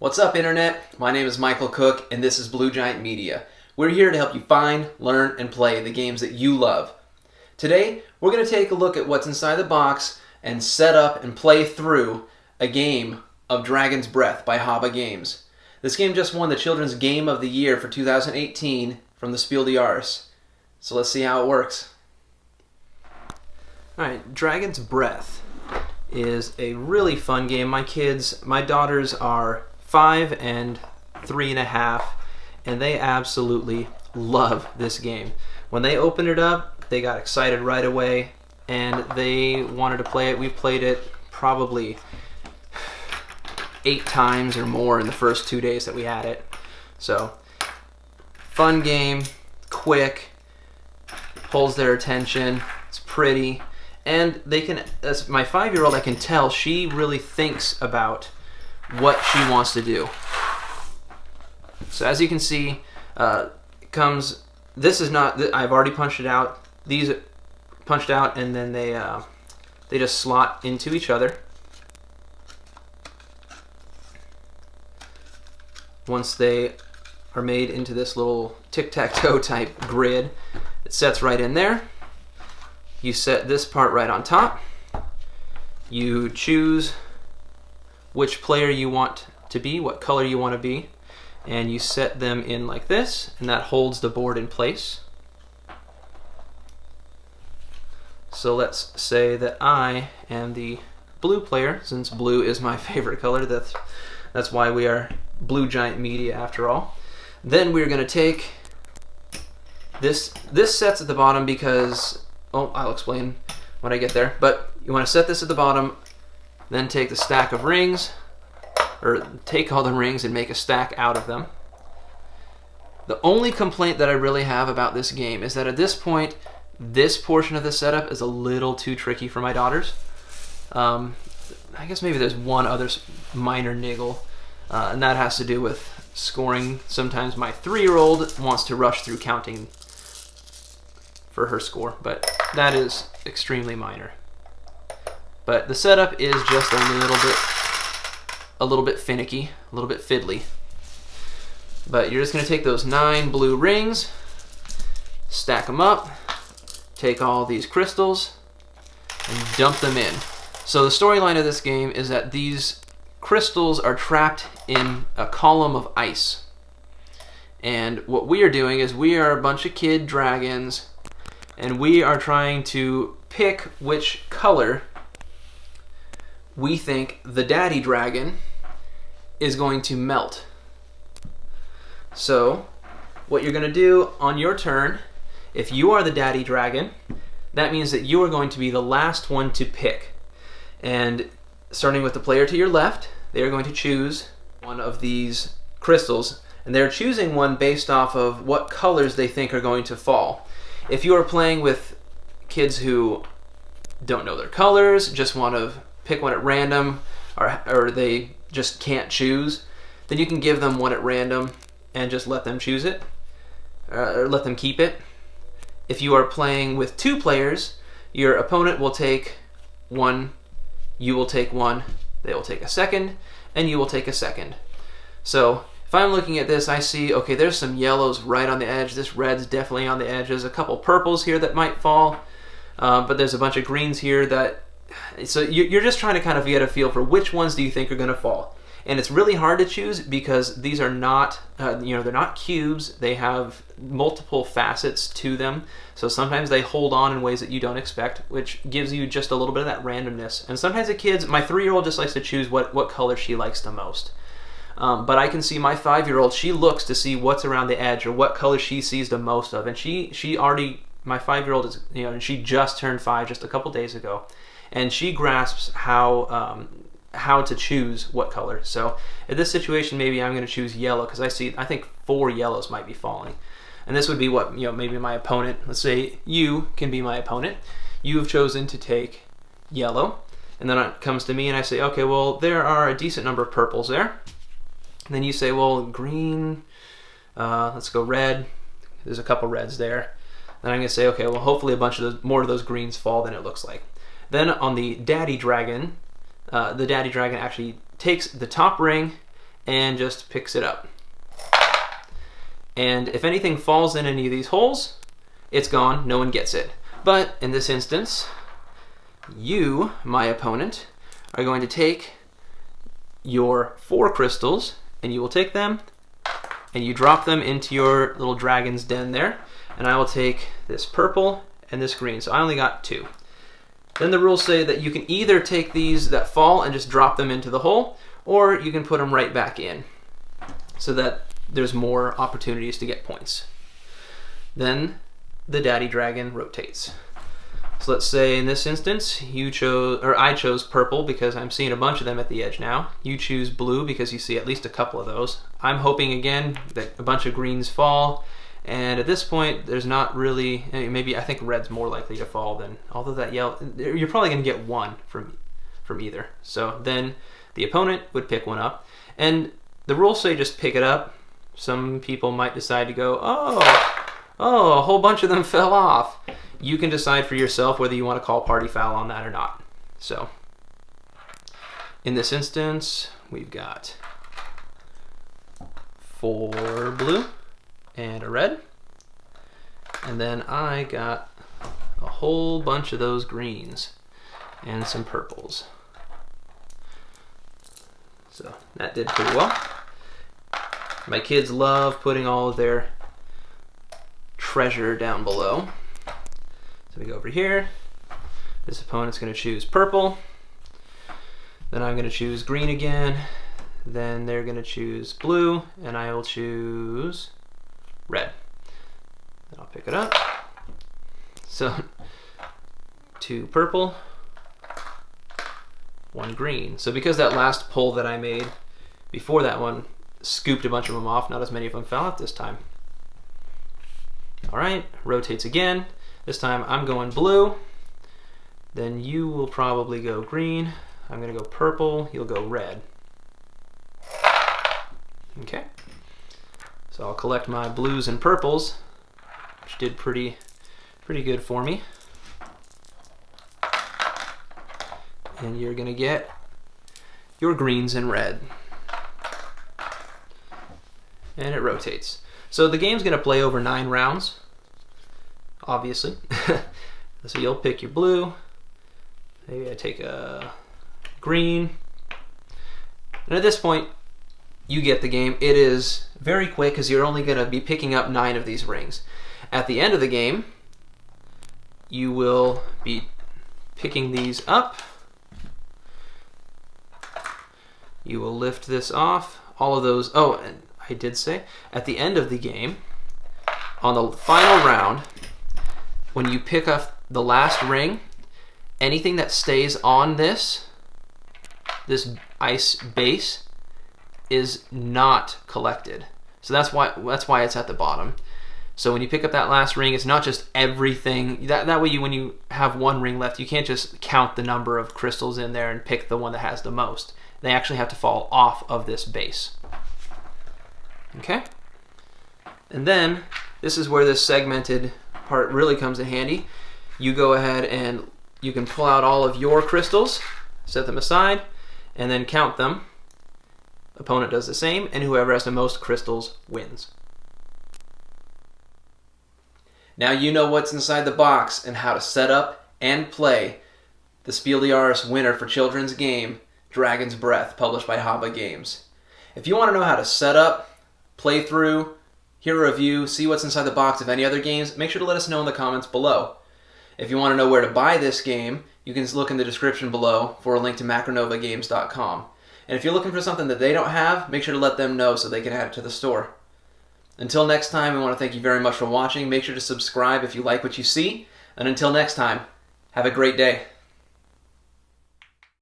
What's up, Internet? My name is Michael Cook, and this is Blue Giant Media. We're here to help you find, learn, and play the games that you love. Today, we're going to take a look at what's inside the box and set up and play through a game of Dragon's Breath by HABA Games. This game just won the Children's Game of the Year for 2018 from the Spiel des Jahres. So let's see how it works. Alright, Dragon's Breath is a really fun game. My daughters are 5 and 3.5, and they absolutely love this game. When they opened it up, they got excited right away, and they wanted to play it. We've played it probably 8 times or more in the first 2 days that we had it. So, fun game, quick, holds their attention, it's pretty, and they can, as my 5-year-old, I can tell she really thinks about what she wants to do. So as you can see, this is not, I've already punched it out. These punched out, and then they just slot into each other. Once they are made into this little tic-tac-toe type grid, it sets right in there. You set this part right on top. You choose which player you want to be, what color you want to be, and you set them in like this, and that holds the board in place. So let's say that I am the blue player, since blue is my favorite color. That's why we are Blue Giant Media after all. Then we're going to take this sets at the bottom because, oh, I'll explain when I get there, but you want to set this at the bottom, then take the stack of rings, or take all the rings and make a stack out of them. The only complaint that I really have about this game is that at this point, this portion of the setup is a little too tricky for my daughters. I guess maybe there's one other minor niggle, and that has to do with scoring. Sometimes my 3-year-old wants to rush through counting for her score, but that is extremely minor. But the setup is just a little bit finicky, a little bit fiddly. But you're just going to take those 9 blue rings, stack them up, take all these crystals, and dump them in. So the storyline of this game is that these crystals are trapped in a column of ice. And what we are doing is we are a bunch of kid dragons, and we are trying to pick which color we think the daddy dragon is going to melt. So what you're going to do on your turn, if you are the daddy dragon, that means that you are going to be the last one to pick. And starting with the player to your left, they are going to choose one of these crystals, and they're choosing one based off of what colors they think are going to fall. If you are playing with kids who don't know their colors, just want to pick one at random, or they just can't choose, then you can give them one at random and just let them choose it, or let them keep it. If you are playing with 2 players, your opponent will take one, you will take one, they will take a second, and you will take a second. So if I'm looking at this, I see, okay, there's some yellows right on the edge, this red's definitely on the edge, there's a couple purples here that might fall, but there's a bunch of greens here that, so you're just trying to kind of get a feel for which ones do you think are going to fall. And it's really hard to choose because these are not, they're not cubes. They have multiple facets to them. So sometimes they hold on in ways that you don't expect, which gives you just a little bit of that randomness. And sometimes the kids, my 3-year-old just likes to choose what color she likes the most. But I can see my 5-year-old, she looks to see what's around the edge or what color she sees the most of. And she already, my 5-year-old is, and she just turned 5 just a couple days ago. And she grasps how to choose what color. So in this situation, maybe I'm going to choose yellow because I think 4 yellows might be falling. And this would be what, maybe my opponent, let's say you can be my opponent. You have chosen to take yellow. And then it comes to me and I say, okay, well, there are a decent number of purples there. And then you say, well, green, let's go red. There's a couple reds there. Then I'm going to say, okay, well, hopefully a bunch of more of those greens fall than it looks like. Then on the daddy dragon actually takes the top ring and just picks it up. And if anything falls in any of these holes, it's gone, no one gets it. But in this instance, you, my opponent, are going to take your 4 crystals, and you will take them and you drop them into your little dragon's den there. And I will take this purple and this green, so I only got 2. Then the rules say that you can either take these that fall and just drop them into the hole, or you can put them right back in so that there's more opportunities to get points. Then the daddy dragon rotates. So let's say in this instance I chose purple because I'm seeing a bunch of them at the edge now. You choose blue because you see at least a couple of those. I'm hoping again that a bunch of greens fall, and at this point there's not really, maybe I think red's more likely to fall than, although that yellow, you're probably going to get 1 from either. So then the opponent would pick one up, and the rules say just pick it up. Some people might decide to go, oh, a whole bunch of them fell off. You can decide for yourself whether you want to call party foul on that or not. So in this instance, we've got 4 blue and a red. And then I got a whole bunch of those greens and some purples. So that did pretty well. My kids love putting all of their treasure down below. So we go over here. This opponent's going to choose purple. Then I'm going to choose green again. Then they're going to choose blue, and I will choose red. Then I'll pick it up. So 2 purple, 1 green. So because that last pull that I made before that one scooped a bunch of them off, not as many of them fell out this time. All right, rotates again. This time I'm going blue. Then you will probably go green. I'm going to go purple. You'll go red. Okay. So I'll collect my blues and purples, which did pretty good for me. And you're going to get your greens and red. And it rotates. So the game's going to play over 9 rounds, obviously. So you'll pick your blue. Maybe I take a green. And at this point, you get the game. It is very quick because you're only going to be picking up 9 of these rings. At the end of the game, you will be picking these up. You will lift this off. All of those. Oh, and I did say, at the end of the game, on the final round, when you pick up the last ring, anything that stays on this ice base is not collected. So that's why it's at the bottom. So when you pick up that last ring, it's not just everything. That way, when you have 1 ring left, you can't just count the number of crystals in there and pick the one that has the most. They actually have to fall off of this base. Okay? And then, this is where this segmented part really comes in handy. You go ahead and you can pull out all of your crystals, set them aside, and then count them. Opponent does the same, and whoever has the most crystals wins. Now you know what's inside the box and how to set up and play the Spiel des Jahres winner for children's game, Dragon's Breath, published by HABA Games. If you want to know how to set up, play through, hear a review, see what's inside the box of any other games, make sure to let us know in the comments below. If you want to know where to buy this game, you can look in the description below for a link to macronovagames.com. And if you're looking for something that they don't have, make sure to let them know so they can add it to the store. Until next time, we want to thank you very much for watching. Make sure to subscribe if you like what you see. And until next time, have a great day.